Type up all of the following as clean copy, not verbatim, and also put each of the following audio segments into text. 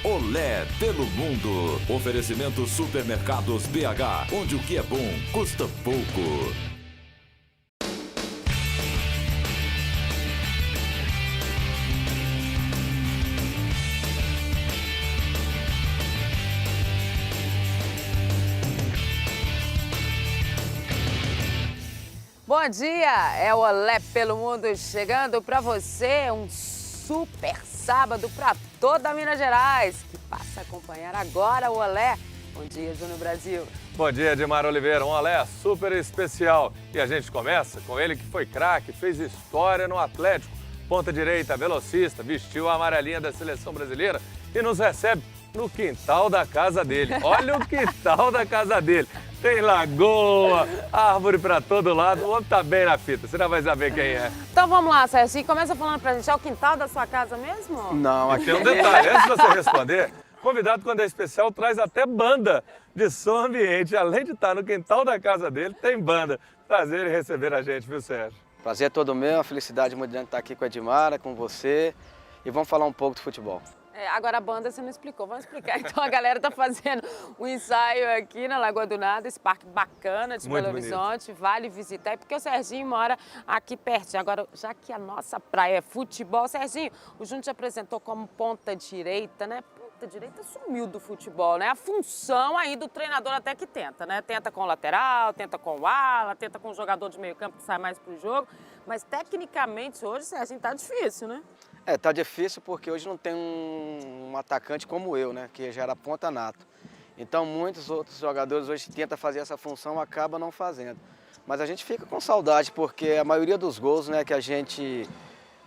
Olé pelo Mundo. Oferecimento Supermercados BH, onde o que é bom custa pouco. Bom dia, é o Olé pelo Mundo chegando para você, um super sábado para toda Minas Gerais, que passa a acompanhar agora o Olé. Bom dia, Júnior Brasil. Bom dia, Edmar Oliveira, um Olé super especial. E a gente começa com ele que foi craque, fez história no Atlético, ponta direita, velocista, vestiu a amarelinha da seleção brasileira e nos recebe no quintal da casa dele. Olha o quintal da casa dele. Tem lagoa, árvore pra todo lado, o homem tá bem na fita, você já vai saber quem é. Então vamos lá, Sérgio, começa falando pra gente, é o quintal da sua casa mesmo? Não, aqui tem um detalhe, antes de você responder, convidado quando é especial traz até banda de som ambiente, além de estar no quintal da casa dele, tem banda. Prazer em receber a gente, viu, Sérgio? Prazer é todo meu, uma felicidade muito grande estar aqui com a Edmara, com você, e vamos falar um pouco de futebol. Agora a banda você não explicou, vamos explicar. Então a galera tá fazendo um ensaio aqui na Lagoa do Nada, esse parque bacana de Belo Horizonte, vale visitar, é porque o Serginho mora aqui perto. Agora, já que a nossa praia é futebol, Serginho, o Júnior te apresentou como ponta direita, né? Ponta direita sumiu do futebol, né? A função aí do treinador até que tenta, né? Tenta com o lateral, tenta com o ala, tenta com o jogador de meio campo que sai mais pro jogo, mas tecnicamente hoje, Serginho, tá difícil, né? Tá difícil porque hoje não tem um atacante como eu, né, que já era ponta nato. Então muitos outros jogadores hoje tentam fazer essa função, acabam não fazendo. Mas a gente fica com saudade porque a maioria dos gols, né, que a gente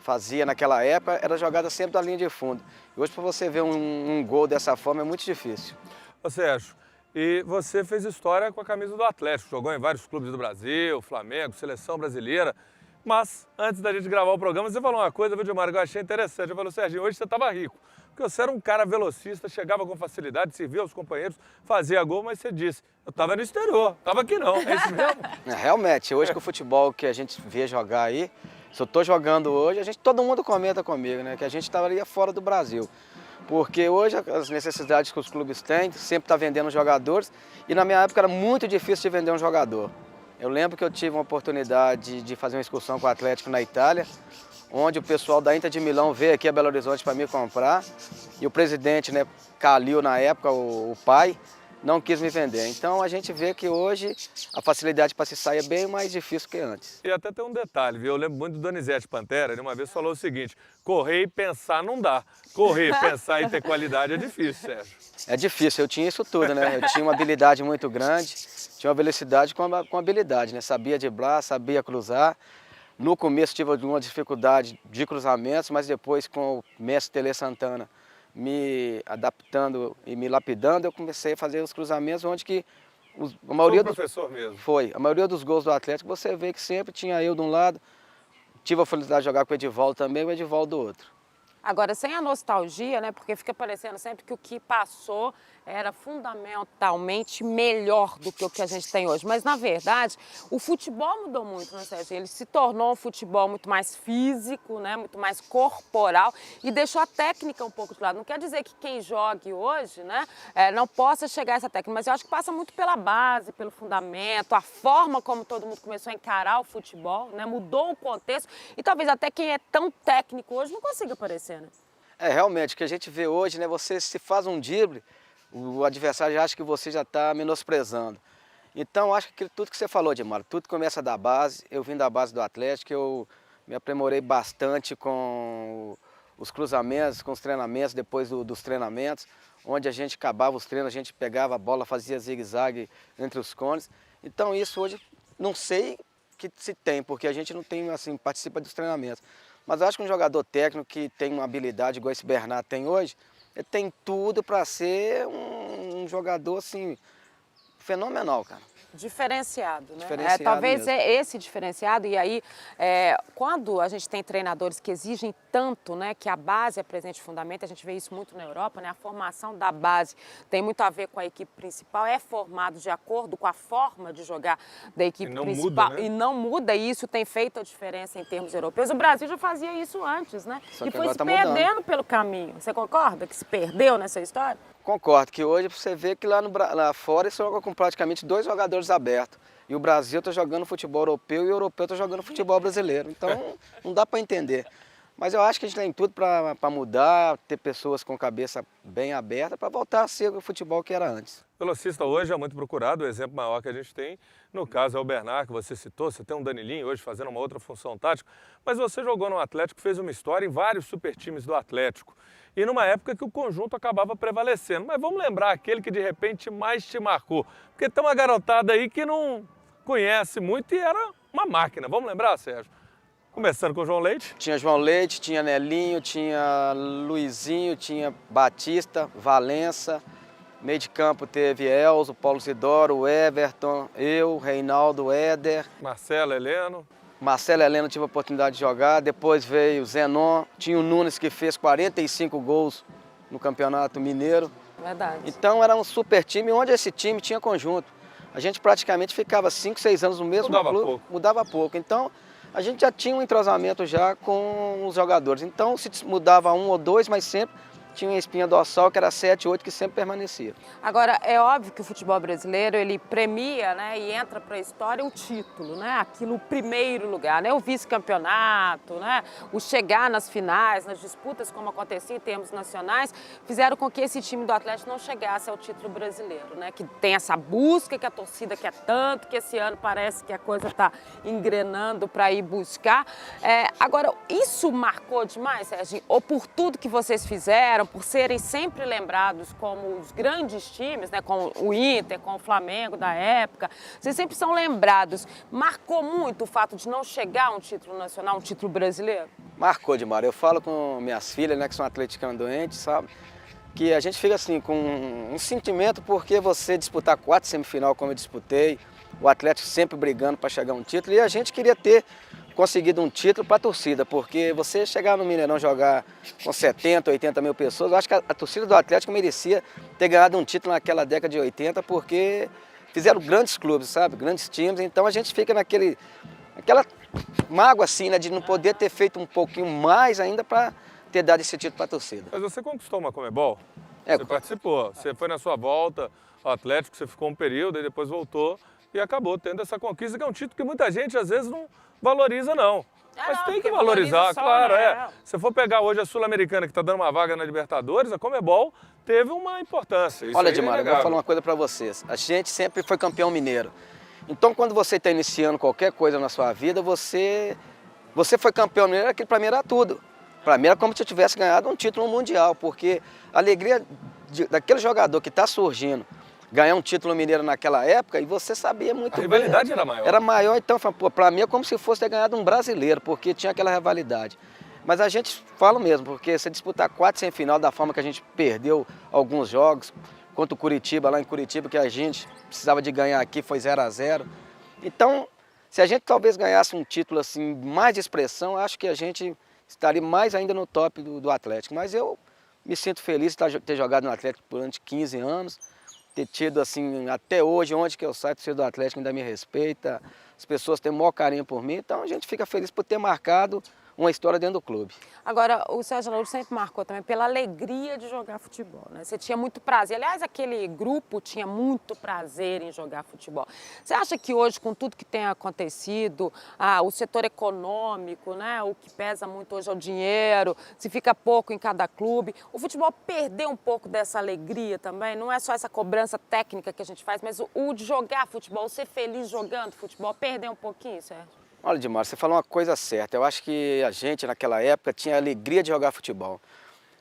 fazia naquela época era jogada sempre da linha de fundo. E hoje para você ver um gol dessa forma é muito difícil. Ô Sérgio, e você fez história com a camisa do Atlético, jogou em vários clubes do Brasil, Flamengo, Seleção Brasileira. Mas, antes da gente gravar o programa, você falou uma coisa, viu, Dilmar, que eu achei interessante. Eu falei, Serginho, hoje você estava rico. Porque você era um cara velocista, chegava com facilidade, servia aos companheiros, fazia gol, mas você disse, eu estava no exterior, estava aqui não, é isso mesmo? Realmente, hoje com o futebol que a gente vê jogar aí, se eu estou jogando hoje, todo mundo comenta comigo, né, que a gente estaria fora do Brasil. Porque hoje as necessidades que os clubes têm, sempre está vendendo jogadores, e na minha época era muito difícil de vender um jogador. Eu lembro que eu tive uma oportunidade de fazer uma excursão com o Atlético na Itália, onde o pessoal da Inter de Milão veio aqui a Belo Horizonte para me comprar, e o presidente, né, Calil na época, o pai, não quis me vender. Então a gente vê que hoje a facilidade para se sair é bem mais difícil que antes. E até tem um detalhe, viu? Eu lembro muito do Donizete Pantera, ele uma vez falou o seguinte, correr e pensar não dá, correr, pensar e ter qualidade é difícil, Sérgio. É difícil, eu tinha isso tudo, né? Eu tinha uma habilidade muito grande, tinha uma velocidade com habilidade, né? Sabia driblar, sabia cruzar. No começo tive alguma dificuldade de cruzamentos, mas depois com o mestre Tele Santana me adaptando e me lapidando, eu comecei a fazer os cruzamentos onde que a maioria dos professor mesmo. Foi, a maioria dos gols do Atlético você vê que sempre tinha eu de um lado, tive a felicidade de jogar com o Edivaldo também, o Edivaldo do outro. Agora, sem a nostalgia, né, porque fica parecendo sempre que o que passou era fundamentalmente melhor do que o que a gente tem hoje. Mas, na verdade, o futebol mudou muito, né, Sérgio? Ele se tornou um futebol muito mais físico, né, muito mais corporal e deixou a técnica um pouco de lado. Não quer dizer que quem jogue hoje, né, não possa chegar a essa técnica, mas eu acho que passa muito pela base, pelo fundamento, a forma como todo mundo começou a encarar o futebol, né, mudou o contexto e talvez até quem é tão técnico hoje não consiga aparecer, né? Realmente, o que a gente vê hoje, né, você se faz um drible, o adversário já acha que você já está menosprezando. Então, acho que tudo que você falou, Edmar, tudo começa da base. Eu vim da base do Atlético, eu me aprimorei bastante com os cruzamentos, com os treinamentos, depois dos treinamentos, onde a gente acabava os treinos, a gente pegava a bola, fazia zigue-zague entre os cones. Então, isso hoje, não sei que se tem, porque a gente não tem, assim, participa dos treinamentos. Mas eu acho que um jogador técnico que tem uma habilidade igual esse Bernardo tem hoje, ele tem tudo para ser um jogador assim, fenomenal, cara. Diferenciado, né? Diferenciado Talvez mesmo. é esse diferenciado, e aí, quando a gente tem treinadores que exigem tanto, né, que a base apresente fundamento, a gente vê isso muito na Europa, né? A formação da base tem muito a ver com a equipe principal, é formado de acordo com a forma de jogar da equipe principal. Muda, né? E não muda, e isso tem feito a diferença em termos europeus. O Brasil já fazia isso antes, né? Só E que foi agora se tá perdendo mudando. pelo caminho. Você concorda que se perdeu nessa história? Concordo que hoje você vê que lá fora eles jogam com praticamente 2 jogadores abertos. E o Brasil está jogando futebol europeu e o europeu está jogando futebol brasileiro. Então não dá para entender. Mas eu acho que a gente tem tudo para mudar, ter pessoas com cabeça bem aberta para voltar a ser o futebol que era antes. Velocista hoje é muito procurado, o exemplo maior que a gente tem, no caso é o Bernard, que você citou, você tem um Danilinho hoje fazendo uma outra função tática, mas você jogou no Atlético, fez uma história em vários super times do Atlético, e numa época que o conjunto acabava prevalecendo. Mas vamos lembrar aquele que de repente mais te marcou, porque tem uma garotada aí que não conhece muito e era uma máquina, vamos lembrar, Sérgio? Começando com o João Leite. Tinha João Leite, tinha Nelinho, tinha Luizinho, tinha Batista, Valença. Meio de campo teve Elzo, Paulo Isidoro, Everton, eu, Reinaldo, Éder. Marcelo, Heleno. Marcelo Heleno tive a oportunidade de jogar. Depois veio Zenon. Tinha o Nunes que fez 45 gols no Campeonato Mineiro. Verdade. Então era um super time onde esse time tinha conjunto. A gente praticamente ficava 5, 6 anos no mesmo Mudava clube. pouco. Mudava pouco. Então a gente já tinha um entrosamento já com os jogadores. Então se mudava um ou dois, mas sempre tinha uma espinha dorsal que era 7, 8 que sempre permanecia. Agora, é óbvio que o futebol brasileiro, ele premia, né, e entra para a história o título, né, aquilo, o primeiro lugar, né, o vice-campeonato, né, o chegar nas finais, nas disputas, como acontecia em termos nacionais, fizeram com que esse time do Atlético não chegasse ao título brasileiro, né, que tem essa busca que a torcida quer tanto, que esse ano parece que a coisa está engrenando para ir buscar. Agora, isso marcou demais, Sérgio? Ou por tudo que vocês fizeram, por serem sempre lembrados como os grandes times, né, com o Inter, com o Flamengo da época, vocês sempre são lembrados. Marcou muito o fato de não chegar a um título nacional, um título brasileiro? Marcou demais. Eu falo com minhas filhas, né, que são atleticanas doentes, sabe? Que a gente fica assim com um sentimento porque você disputar 4 semifinal como eu disputei, o Atlético sempre brigando para chegar a um título e a gente queria ter conseguido um título para a torcida, porque você chegar no Mineirão jogar com 70, 80 mil pessoas, eu acho que a torcida do Atlético merecia ter ganhado um título naquela década de 80, porque fizeram grandes clubes, sabe? Grandes times, então a gente fica aquela mágoa assim, né, de não poder ter feito um pouquinho mais ainda para ter dado esse título para a torcida. Mas você conquistou uma Comebol? Você participou, você foi na sua volta ao Atlético, você ficou um período e depois voltou e acabou tendo essa conquista, que é um título que muita gente às vezes não valoriza, não. Mas não, tem que porque valorizar, valoriza só, claro, né? Se for pegar hoje a Sul-Americana, que está dando uma vaga na Libertadores, a Comebol teve uma importância. Isso Olha, aí é Edmar, eu vou inegável. falar uma coisa para vocês. A gente sempre foi campeão mineiro. Então, quando você está iniciando qualquer coisa na sua vida, você foi campeão mineiro, aquilo para mim era tudo. Para mim era como se eu tivesse ganhado um título mundial, porque a alegria daquele jogador que está surgindo, ganhar um título mineiro naquela época, e você sabia muito bem. A rivalidade era maior. Era maior, então, para mim é como se fosse ter ganhado um brasileiro, porque tinha aquela rivalidade. Mas a gente fala mesmo, porque se disputar 4 semifinal da forma que a gente perdeu alguns jogos, contra o Curitiba, lá em Curitiba, que a gente precisava de ganhar aqui, foi 0-0. Então, se a gente talvez ganhasse um título assim, mais de expressão, acho que a gente estaria mais ainda no top do Atlético. Mas eu me sinto feliz de ter jogado no Atlético durante 15 anos, ter tido assim, até hoje, onde que eu saio, torcida do Atlético ainda me respeita, as pessoas têm o maior carinho por mim, então a gente fica feliz por ter marcado uma história dentro do clube. Agora, o Sérgio Araújo sempre marcou também pela alegria de jogar futebol, né? Você tinha muito prazer. Aliás, aquele grupo tinha muito prazer em jogar futebol. Você acha que hoje, com tudo que tem acontecido, o setor econômico, né? O que pesa muito hoje é o dinheiro, se fica pouco em cada clube, o futebol perdeu um pouco dessa alegria também? Não é só essa cobrança técnica que a gente faz, mas o de jogar futebol, ser feliz jogando futebol, perdeu um pouquinho, Sérgio? Olha, Edmar, você falou uma coisa certa. Eu acho que a gente, naquela época, tinha a alegria de jogar futebol.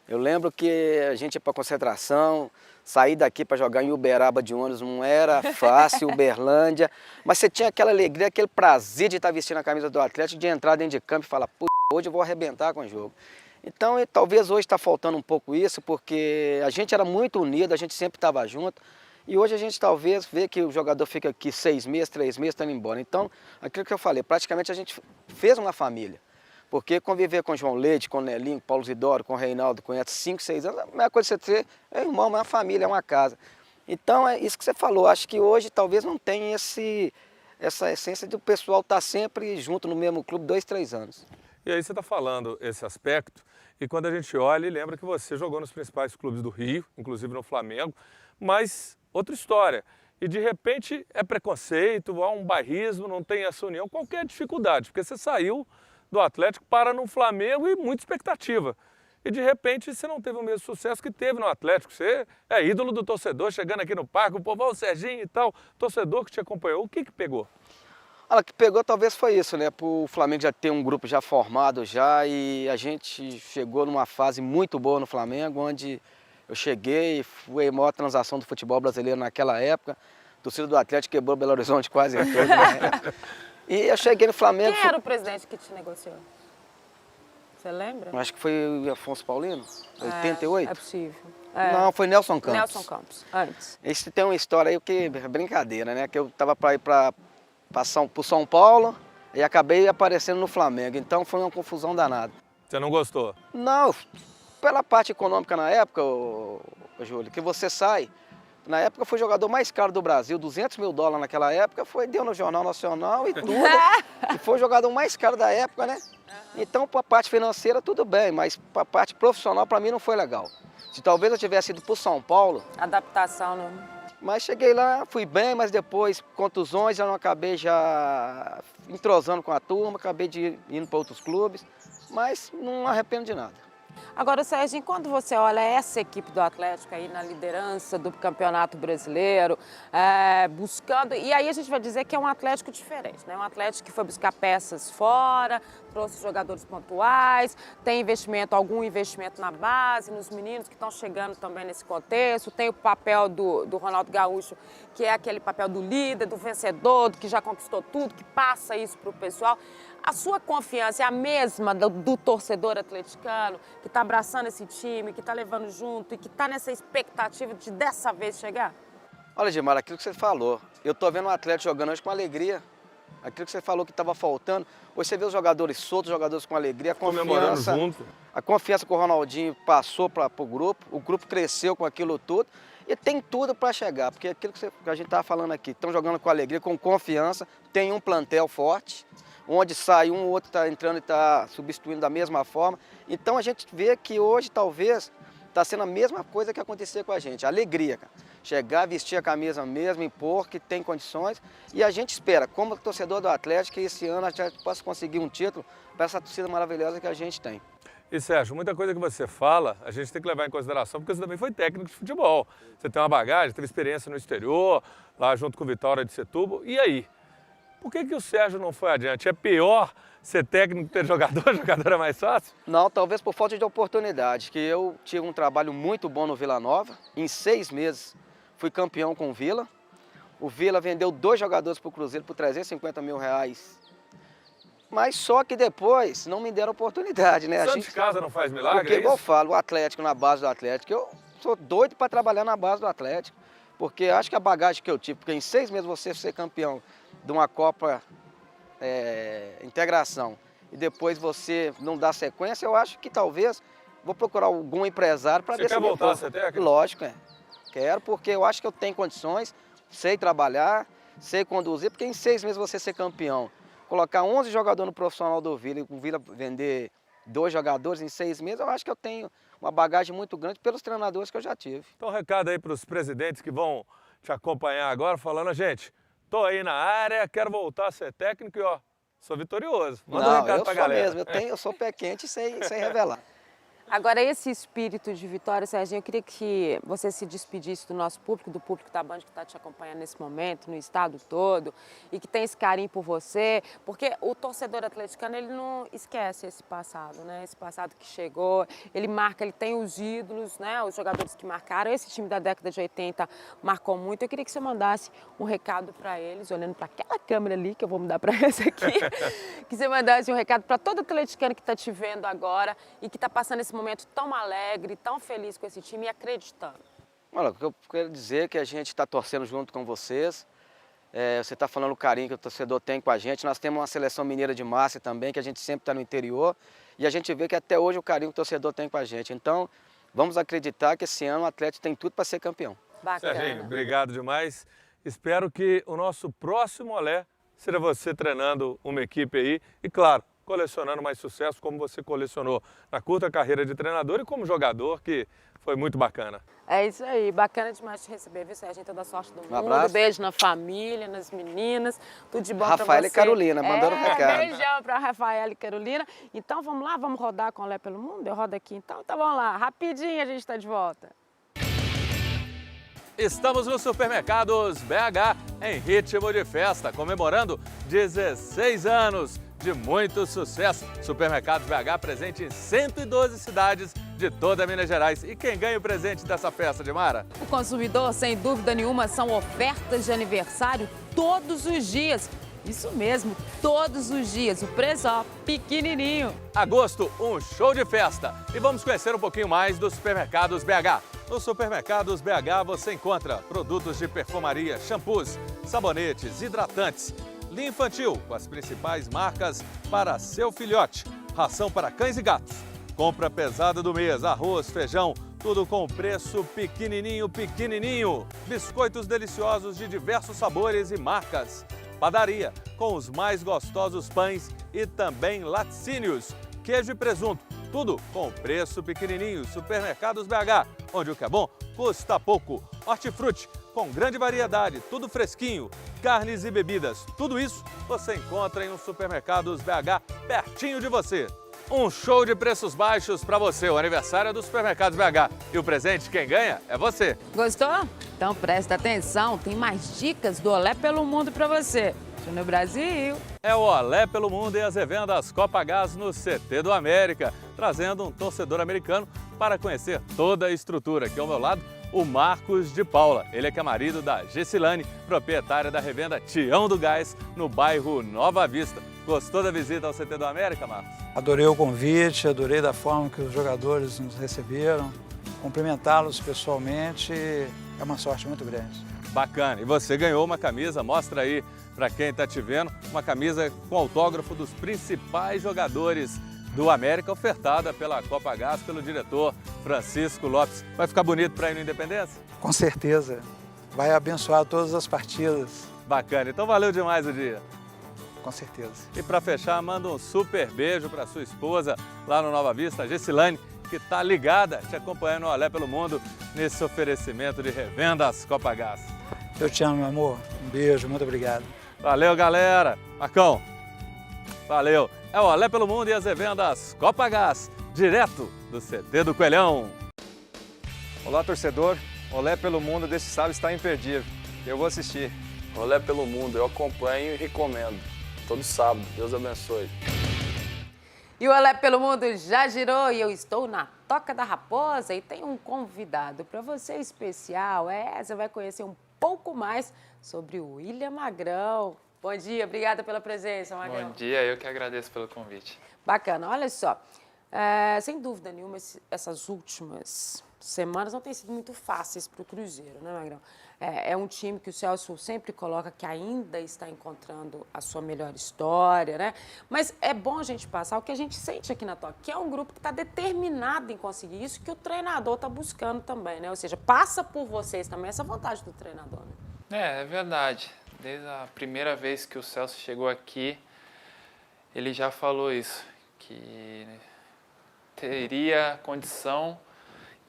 Eu lembro que a gente ia para concentração, sair daqui para jogar em Uberaba de ônibus não era fácil, Uberlândia, mas você tinha aquela alegria, aquele prazer de estar vestindo a camisa do Atlético, de entrar dentro de campo e falar, pô, hoje eu vou arrebentar com o jogo. Então, talvez hoje está faltando um pouco isso, porque a gente era muito unido, a gente sempre estava junto. E hoje a gente talvez vê que o jogador fica aqui 6 meses, 3 meses, está indo embora. Então, aquilo que eu falei, praticamente a gente fez uma família. Porque conviver com o João Leite, com o Nelinho, com o Paulo Zidoro, com o Reinaldo, com 5, 6 anos, a melhor coisa que você ter é irmão, é uma família, é uma casa. Então, é isso que você falou. Acho que hoje talvez não tenha essa essência do pessoal estar sempre junto no mesmo clube 2, 3 anos. E aí você está falando esse aspecto, e quando a gente olha e lembra que você jogou nos principais clubes do Rio, inclusive no Flamengo, mas outra história. E de repente é preconceito, há um bairrismo, não tem essa união, qualquer dificuldade, porque você saiu do Atlético para no Flamengo e muita expectativa. E de repente você não teve o mesmo sucesso que teve no Atlético. Você é ídolo do torcedor, chegando aqui no parque, o povo, o Serginho e tal, torcedor que te acompanhou. O que pegou? O que pegou talvez foi isso, né? O Flamengo já tem um grupo já formado já e a gente chegou numa fase muito boa no Flamengo, onde eu cheguei, foi a maior transação do futebol brasileiro naquela época. A torcida do Atlético quebrou Belo Horizonte quase todo, né? E eu cheguei no Flamengo... Quem era o presidente que te negociou? Você lembra? Acho que foi o Afonso Paulino, 88. É possível. Não, foi Nelson Campos. Nelson Campos, antes. Esse tem uma história aí que é brincadeira, né? Que eu tava para ir para São Paulo e acabei aparecendo no Flamengo. Então foi uma confusão danada. Você não gostou? Não, pela parte econômica na época, Júlio, que você sai. Na época foi o jogador mais caro do Brasil, 200 mil dólares naquela época, deu no Jornal Nacional e tudo. E foi o jogador mais caro da época, né? Então, para a parte financeira, tudo bem, mas para a parte profissional, para mim, não foi legal. Se talvez eu tivesse ido para São Paulo... Adaptação, não... Mas cheguei lá, fui bem, mas depois, contusões, já não acabei já entrosando com a turma, acabei indo para outros clubes, mas não arrependo de nada. Agora, Serginho, quando você olha essa equipe do Atlético aí na liderança do Campeonato Brasileiro, buscando... E aí a gente vai dizer que é um Atlético diferente, né? Um Atlético que foi buscar peças fora, trouxe jogadores pontuais, tem investimento, algum investimento na base, nos meninos que estão chegando também nesse contexto, tem o papel do Ronaldo Gaúcho, que é aquele papel do líder, do vencedor, do que já conquistou tudo, que passa isso para o pessoal. A sua confiança é a mesma do torcedor atleticano, que está abraçando esse time, que está levando junto e que está nessa expectativa de dessa vez chegar? Olha, Gilmar, aquilo que você falou, eu estou vendo o Atlético jogando hoje com alegria. Aquilo que você falou que estava faltando, hoje você vê os jogadores soltos, os jogadores com alegria, comemorando junto. A confiança que o Ronaldinho passou para o grupo cresceu com aquilo tudo e tem tudo para chegar, porque aquilo que a gente estava falando aqui, estão jogando com alegria, com confiança, tem um plantel forte, onde sai um, o outro está entrando e está substituindo da mesma forma. Então a gente vê que hoje talvez está sendo a mesma coisa que acontecia com a gente, a alegria, cara. Chegar, vestir a camisa mesmo, impor que tem condições. E a gente espera, como torcedor do Atlético, que esse ano a gente possa conseguir um título para essa torcida maravilhosa que a gente tem. E Sérgio, muita coisa que você fala, a gente tem que levar em consideração, porque você também foi técnico de futebol. Você tem uma bagagem, teve experiência no exterior, lá junto com o Vitória de Setúbal. E aí? Por que o Sérgio não foi adiante? É pior ser técnico que ter jogador? Jogador é mais fácil? Não, talvez por falta de oportunidade, que eu tive um trabalho muito bom no Vila Nova. Em 6 meses fui campeão com o Vila. O Vila vendeu 2 jogadores para o Cruzeiro por 350 mil reais. Mas só que depois não me deram oportunidade, né? Santos de casa não faz milagre, porque, igual eu falo, o Atlético, na base do Atlético, eu sou doido para trabalhar na base do Atlético. Porque acho que a bagagem que eu tive, porque em 6 meses você ser campeão de uma Copa Integração e depois você não dá sequência, eu acho que talvez vou procurar algum empresário para ver se... Você quer voltar a ser técnico? Lógico, quero, porque eu acho que eu tenho condições, sei trabalhar, sei conduzir, porque em 6 meses você ser campeão, colocar 11 jogadores no profissional do Vila e o Vila vender 2 jogadores em 6 meses, eu acho que eu tenho uma bagagem muito grande pelos treinadores que eu já tive. Então, um recado aí para os presidentes que vão te acompanhar agora, falando, gente, tô aí na área, quero voltar a ser técnico e, ó, sou vitorioso. Manda um recado pra galera. Mesmo, eu sou pé quente sem revelar. Agora, esse espírito de vitória, Serginho, eu queria que você se despedisse do nosso público, do público da Band que está te acompanhando nesse momento, no estado todo, e que tem esse carinho por você, porque o torcedor atleticano, ele não esquece esse passado, né? Esse passado que chegou, ele marca, ele tem os ídolos, né? Os jogadores que marcaram, esse time da década de 80 marcou muito. Eu queria que você mandasse um recado para eles, olhando para aquela câmera ali, que eu vou mudar para essa aqui, que você mandasse um recado para todo atleticano que está te vendo agora e que está passando esse momento tão alegre, tão feliz com esse time e acreditando. Olha, o que eu quero dizer é que a gente está torcendo junto com vocês. Você está falando o carinho que o torcedor tem com a gente. Nós temos uma seleção mineira de massa também, que a gente sempre está no interior. E a gente vê que até hoje o carinho que o torcedor tem com a gente. Então, vamos acreditar que esse ano o Atlético tem tudo para ser campeão. Bacana. Serginho, obrigado demais. Espero que o nosso próximo Olé seja você treinando uma equipe aí e, claro, colecionando mais sucesso como você colecionou na curta carreira de treinador e como jogador, que foi muito bacana. É isso aí, bacana demais te receber, viu, Serginho? Toda a sorte do mundo. abraço. Beijo na família, nas meninas, tudo de bom pra você. Rafaela e Carolina, mandando um recado. Beijão pra Rafaela e Carolina. Então vamos lá, vamos rodar com o Olé pelo Mundo? Eu rodo aqui então? Então vamos lá, rapidinho a gente tá de volta. Estamos no Supermercados BH em ritmo de festa, comemorando 16 anos de muito sucesso. Supermercados BH presente em 112 cidades de toda Minas Gerais. E quem ganha o presente dessa festa, Dimara? O consumidor, sem dúvida nenhuma, são ofertas de aniversário todos os dias. Isso mesmo, todos os dias. O preço, ó, pequenininho. Agosto, um show de festa. E vamos conhecer um pouquinho mais dos Supermercados BH. Nos Supermercados BH você encontra produtos de perfumaria, shampoos, sabonetes, hidratantes, linha infantil com as principais marcas para seu filhote, ração para cães e gatos, compra pesada do mês, arroz, feijão, tudo com preço pequenininho, pequenininho. Biscoitos deliciosos de diversos sabores e marcas. Padaria com os mais gostosos pães e também laticínios, queijo e presunto. Tudo com preço pequenininho. Supermercados BH, onde o que é bom custa pouco. Hortifruti com grande variedade, tudo fresquinho. Carnes e bebidas, tudo isso você encontra em um Supermercados BH pertinho de você. Um show de preços baixos para você. O aniversário é do Supermercados BH. E o presente quem ganha é você. Gostou? Então presta atenção, tem mais dicas do Olé pelo Mundo para você. No Brasil. É o Olé pelo Mundo e as revendas Copagás no CT do América, trazendo um torcedor americano para conhecer toda a estrutura. Aqui ao meu lado, o Marcos de Paula. Ele é que é marido da Gessilane, proprietária da revenda Tião do Gás, no bairro Nova Vista. Gostou da visita ao CT do América, Marcos? Adorei o convite, adorei da forma que os jogadores nos receberam. Cumprimentá-los pessoalmente é uma sorte muito grande. Bacana. E você ganhou uma camisa, mostra aí para quem está te vendo, uma camisa com autógrafo dos principais jogadores do América, ofertada pela Copagás, pelo diretor Francisco Lopes. Vai ficar bonito para ir no Independência? Com certeza. Vai abençoar todas as partidas. Bacana. Então valeu demais o dia. Com certeza. E para fechar, manda um super beijo para sua esposa lá no Nova Vista, a Gessilane, que está ligada, te acompanhando no Olé pelo Mundo, nesse oferecimento de revendas Copagás. Eu te amo, meu amor. Um beijo, muito obrigado. Valeu, galera. Marcão, valeu. É o Olé pelo Mundo e as revendas Copagás, direto do CT do Coelhão. Olá, torcedor. Olé pelo Mundo desse sábado está imperdível. Eu vou assistir. Olé pelo Mundo, eu acompanho e recomendo. Todo sábado. Deus abençoe. E o Olé pelo Mundo já girou e eu estou na Toca da Raposa e tem um convidado para você especial. Você vai conhecer um pouco mais sobre o William Magrão. Bom dia, obrigada pela presença, Magrão. Bom dia, eu que agradeço pelo convite. Bacana, olha só, sem dúvida nenhuma, essas últimas semanas não têm sido muito fáceis para o Cruzeiro, né, Magrão? É um time que o Celso sempre coloca que ainda está encontrando a sua melhor história, né? Mas é bom a gente passar o que a gente sente aqui na Toca, que é um grupo que está determinado em conseguir isso, que o treinador está buscando também, né? Ou seja, passa por vocês também essa vontade do treinador, né? É verdade. Desde a primeira vez que o Celso chegou aqui, ele já falou isso, que teria condição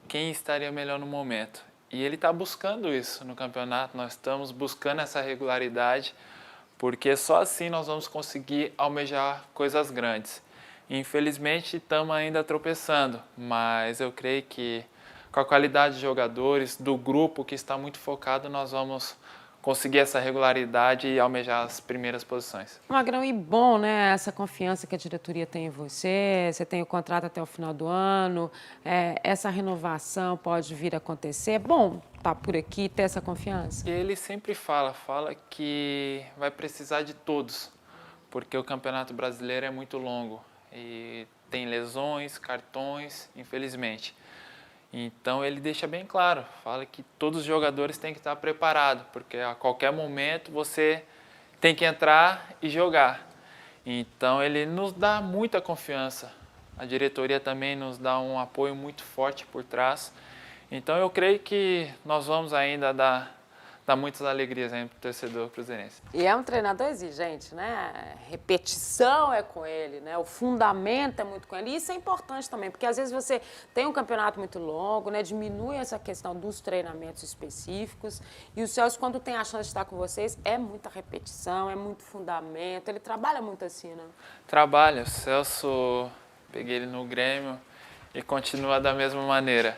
quem estaria melhor no momento. E ele está buscando isso no campeonato, nós estamos buscando essa regularidade, porque só assim nós vamos conseguir almejar coisas grandes. Infelizmente, estamos ainda tropeçando, mas eu creio que com a qualidade de jogadores, do grupo que está muito focado, nós vamos conseguir essa regularidade e almejar as primeiras posições. Magrão, e bom, né, essa confiança que a diretoria tem em você, você tem o contrato até o final do ano, essa renovação pode vir a acontecer. É bom estar por aqui e ter essa confiança? Ele sempre fala que vai precisar de todos, porque o Campeonato Brasileiro é muito longo e tem lesões, cartões, infelizmente. Então ele deixa bem claro, fala que todos os jogadores têm que estar preparados, porque a qualquer momento você tem que entrar e jogar. Então ele nos dá muita confiança. A diretoria também nos dá um apoio muito forte por trás. Então eu creio que nós vamos ainda dar muitas alegrias para o torcedor cruzeirense. E é um treinador exigente, né? Repetição é com ele, né? O fundamento é muito com ele. E isso é importante também, porque às vezes você tem um campeonato muito longo, né? Diminui essa questão dos treinamentos específicos. E o Celso, quando tem a chance de estar com vocês, é muita repetição, é muito fundamento. Ele trabalha muito assim, né? Trabalha. O Celso, peguei ele no Grêmio e continua da mesma maneira.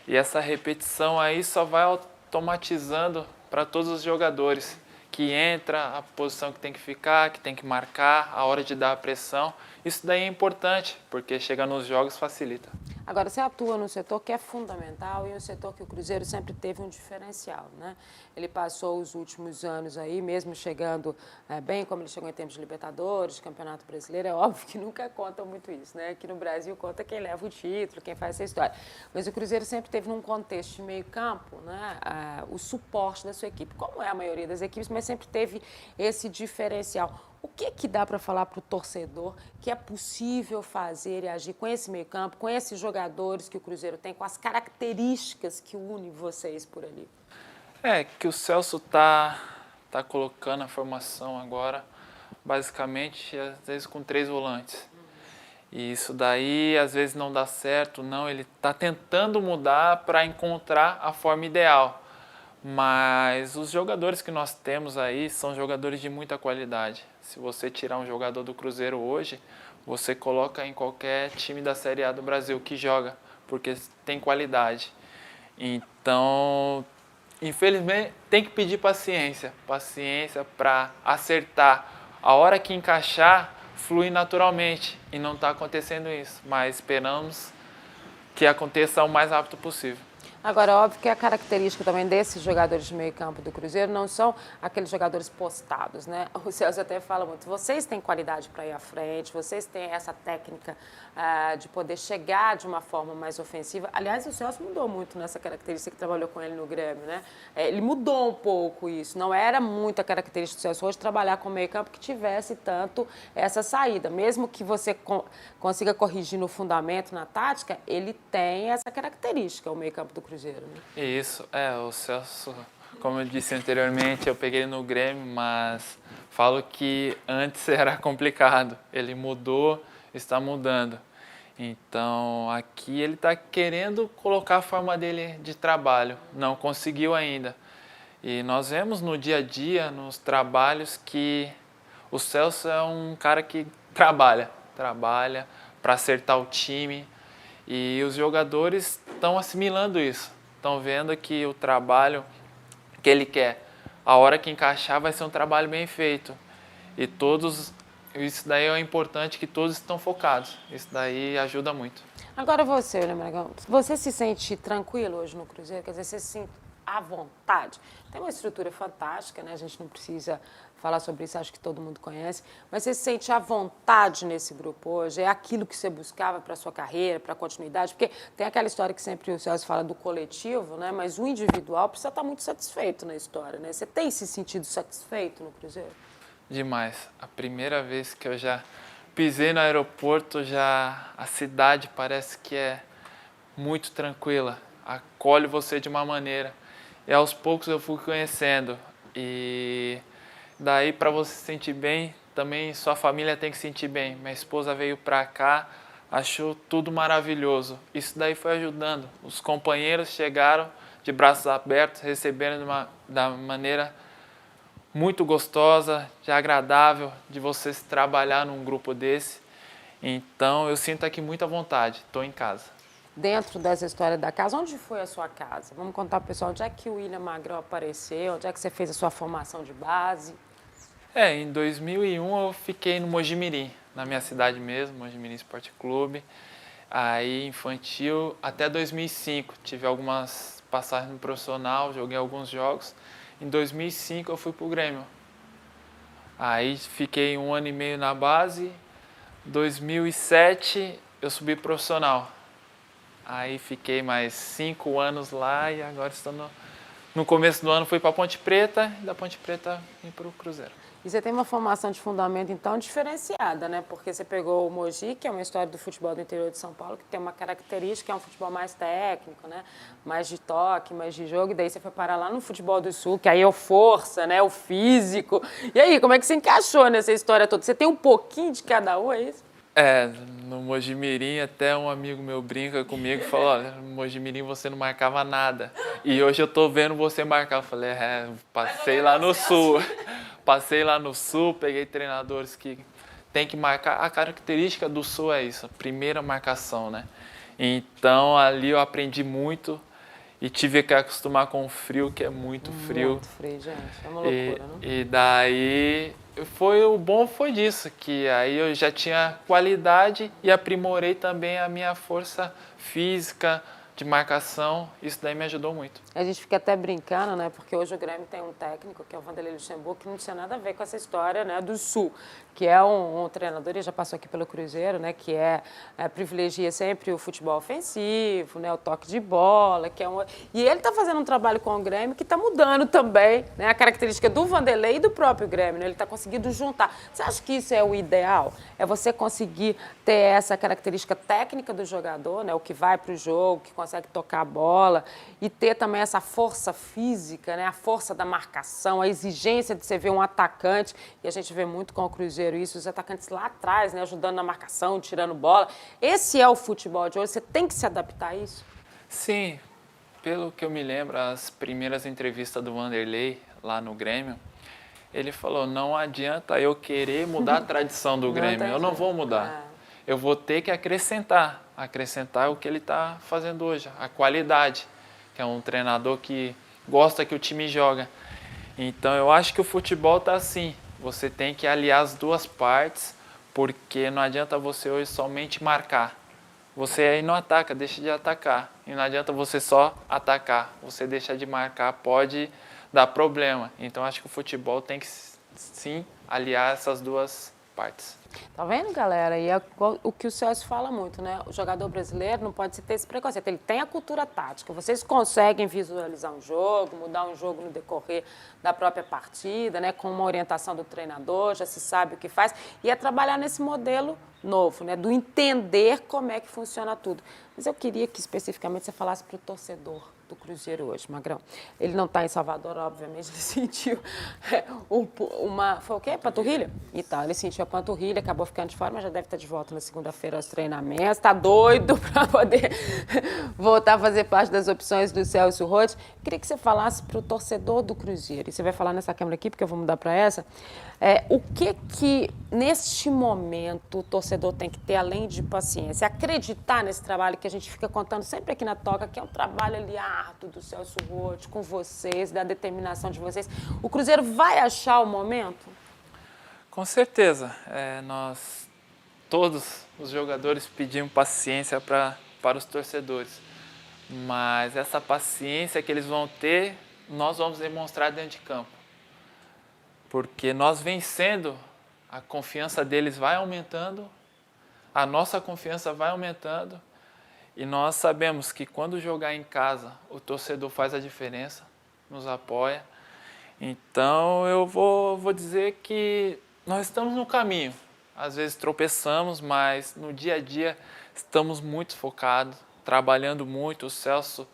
E essa repetição aí só vai automatizando para todos os jogadores, que entra a posição que tem que ficar, que tem que marcar, a hora de dar a pressão. Isso daí é importante, porque chega nos jogos facilita. Agora, você atua num setor que é fundamental e um setor que o Cruzeiro sempre teve um diferencial, né? Ele passou os últimos anos aí, mesmo chegando bem como ele chegou em termos de Libertadores, de Campeonato Brasileiro, é óbvio que nunca conta muito isso, né? Aqui no Brasil conta quem leva o título, quem faz essa história. Mas o Cruzeiro sempre teve num contexto de meio campo, né? O suporte da sua equipe, como é a maioria das equipes, mas sempre teve esse diferencial. O que dá para falar para o torcedor que é possível fazer e agir com esse meio-campo, com esses jogadores que o Cruzeiro tem, com as características que unem vocês por ali? É que o Celso tá colocando a formação agora, basicamente, às vezes com 3 volantes. E isso daí, às vezes, não dá certo, não. Ele está tentando mudar para encontrar a forma ideal. Mas os jogadores que nós temos aí são jogadores de muita qualidade. Se você tirar um jogador do Cruzeiro hoje, você coloca em qualquer time da Série A do Brasil que joga, porque tem qualidade. Então, infelizmente, tem que pedir paciência para acertar. A hora que encaixar, flui naturalmente, e não está acontecendo isso, mas esperamos que aconteça o mais rápido possível. Agora, óbvio que a característica também desses jogadores de meio campo do Cruzeiro não são aqueles jogadores postados, né? O Celso até fala muito, vocês têm qualidade para ir à frente, vocês têm essa técnica de poder chegar de uma forma mais ofensiva. Aliás, o Celso mudou muito nessa característica que trabalhou com ele no Grêmio, né? Ele mudou um pouco isso, não era muita característica do Celso hoje trabalhar com meio campo que tivesse tanto essa saída. Mesmo que você consiga corrigir no fundamento, na tática, ele tem essa característica, o meio campo do Cruzeiro, né? Isso, o Celso, como eu disse anteriormente, eu peguei ele no Grêmio, mas falo que antes era complicado. Ele mudou, está mudando. Então, aqui ele está querendo colocar a forma dele de trabalho, não conseguiu ainda. E nós vemos no dia a dia, nos trabalhos, que o Celso é um cara que trabalha para acertar o time. E os jogadores estão assimilando isso, estão vendo que o trabalho que ele quer, a hora que encaixar vai ser um trabalho bem feito. E isso daí é importante, que todos estão focados, isso daí ajuda muito. Agora você, William Aragão, você se sente tranquilo hoje no Cruzeiro? Quer dizer, você se sente à vontade? Tem uma estrutura fantástica, né? A gente não precisa falar sobre isso, acho que todo mundo conhece, mas você se sente à vontade nesse grupo hoje? É aquilo que você buscava para a sua carreira, para a continuidade? Porque tem aquela história que sempre o Celso fala do coletivo, né? Mas o individual precisa estar muito satisfeito na história, né? Você tem se sentido satisfeito no Cruzeiro? Demais. A primeira vez que eu já pisei no aeroporto, a cidade parece que é muito tranquila, acolhe você de uma maneira. E aos poucos eu fui conhecendo. E daí, para você se sentir bem, também sua família tem que se sentir bem. Minha esposa veio para cá, achou tudo maravilhoso. Isso daí foi ajudando. Os companheiros chegaram de braços abertos, recebendo da maneira muito gostosa, de agradável, de você se trabalhar num grupo desse. Então, eu sinto aqui muita vontade, estou em casa. Dentro dessa história da casa, onde foi a sua casa? Vamos contar para o pessoal onde é que o William Magrão apareceu, onde é que você fez a sua formação de base? Em 2001 eu fiquei no Mojimirim, na minha cidade mesmo, Mojimirim Esporte Clube. Aí infantil até 2005, tive algumas passagens no profissional, joguei alguns jogos. Em 2005 eu fui para o Grêmio. Aí fiquei 1 ano e meio na base. 2007 eu subi profissional. Aí fiquei mais 5 anos lá e agora estou no começo do ano fui para Ponte Preta e da Ponte Preta vim para o Cruzeiro. E você tem uma formação de fundamento, então, diferenciada, né? Porque você pegou o Mogi, que é uma história do futebol do interior de São Paulo, que tem uma característica, é um futebol mais técnico, né? Mais de toque, mais de jogo. E daí você foi parar lá no futebol do Sul, que aí é o força, né? O físico. E aí, como é que você encaixou nessa história toda? Você tem um pouquinho de cada um, é isso? No Mojimirim até um amigo meu brinca comigo e falou, olha, no Mojimirim você não marcava nada. E hoje eu tô vendo você marcar. Eu falei, passei lá no Sul. Passei lá no Sul, peguei treinadores que tem que marcar. A característica do Sul é isso, a primeira marcação, né? Então ali eu aprendi muito e tive que acostumar com o frio, que é muito frio. Muito frio, gente. É uma loucura, né? E daí o bom foi disso, que aí eu já tinha qualidade e aprimorei também a minha força física, de marcação, isso daí me ajudou muito. A gente fica até brincando, né? Porque hoje o Grêmio tem um técnico, que é o Vanderlei Luxemburgo, que não tinha nada a ver com essa história, né, do Sul, que é um treinador, ele já passou aqui pelo Cruzeiro, né, que privilegia sempre o futebol ofensivo, né, o toque de bola, e ele está fazendo um trabalho com o Grêmio que está mudando também, né, a característica do Vanderlei e do próprio Grêmio, né, ele está conseguindo juntar. Você acha que isso é o ideal? É você conseguir ter essa característica técnica do jogador, né, o que vai para o jogo, que consegue tocar a bola, e ter também essa força física, né, a força da marcação, a exigência de você ver um atacante, e a gente vê muito com o Cruzeiro isso, os atacantes lá atrás, né, ajudando na marcação, tirando bola. Esse é o futebol de hoje, você tem que se adaptar a isso? Sim, pelo que eu me lembro, as primeiras entrevistas do Vanderlei lá no Grêmio, ele falou, não adianta eu querer mudar a tradição do Grêmio, eu não vou mudar. Eu vou ter que acrescentar o que ele está fazendo hoje, a qualidade, que é um treinador que gosta que o time joga. Então eu acho que o futebol está assim, você tem que aliar as duas partes, porque não adianta você hoje somente marcar. Você aí não ataca, deixa de atacar. E não adianta você só atacar, você deixa de marcar, pode dar problema. Então acho que o futebol tem que sim aliar essas duas partes. Tá vendo, galera? E é o que o Celso fala muito, né? O jogador brasileiro não pode ter esse preconceito. Ele tem a cultura tática. Vocês conseguem visualizar um jogo, mudar um jogo no decorrer da própria partida, né? Com uma orientação do treinador, já se sabe o que faz. E é trabalhar nesse modelo novo, né? Do entender como é que funciona tudo. Mas eu queria que especificamente você falasse para o torcedor do Cruzeiro hoje, Magrão. Ele não está em Salvador, obviamente, ele sentiu foi o quê? Panturrilha? Então, ele sentiu a panturrilha, acabou ficando de fora, mas já deve estar de volta na segunda-feira aos treinamentos, está doido para poder voltar a fazer parte das opções do Celso Roth. Queria que você falasse para o torcedor do Cruzeiro, e você vai falar nessa câmera aqui, porque eu vou mudar para essa, o que neste momento o torcedor tem que ter, além de paciência, acreditar nesse trabalho que a gente fica contando sempre aqui na Toca, que é um trabalho ali árduo do Celso Roth, com vocês, da determinação de vocês. O Cruzeiro vai achar o momento? Com certeza. Nós, todos os jogadores, pedimos paciência para os torcedores. Mas essa paciência que eles vão ter, nós vamos demonstrar dentro de campo. Porque nós vencendo, a confiança deles vai aumentando, a nossa confiança vai aumentando, e nós sabemos que quando jogar em casa, o torcedor faz a diferença, nos apoia. Então eu vou dizer que nós estamos no caminho. Às vezes tropeçamos, mas no dia a dia estamos muito focados, trabalhando muito. O Celso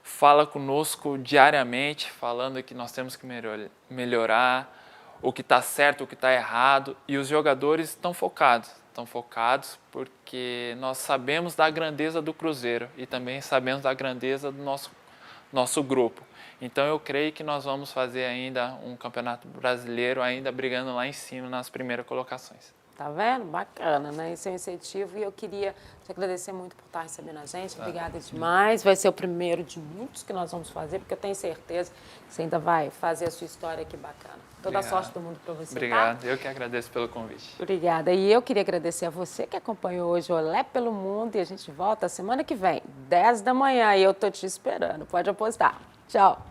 fala conosco diariamente, falando que nós temos que melhorar, o que está certo, o que está errado, e os jogadores estão focados porque nós sabemos da grandeza do Cruzeiro e também sabemos da grandeza do nosso grupo. Então eu creio que nós vamos fazer ainda um campeonato brasileiro, ainda brigando lá em cima nas primeiras colocações. Tá vendo? Bacana, né? Esse é um incentivo e eu queria te agradecer muito por estar recebendo a gente. Obrigada demais. Vai ser o primeiro de muitos que nós vamos fazer, porque eu tenho certeza que você ainda vai fazer a sua história aqui bacana. Toda a sorte do mundo para você, Obrigado. Tá? Eu que agradeço pelo convite. Obrigada. E eu queria agradecer a você que acompanhou hoje o Olé pelo Mundo e a gente volta semana que vem, 10 da manhã, e eu tô te esperando. Pode apostar. Tchau.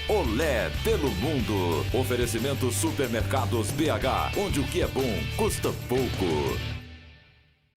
Olé pelo mundo. Oferecimento Supermercados BH, onde o que é bom custa pouco.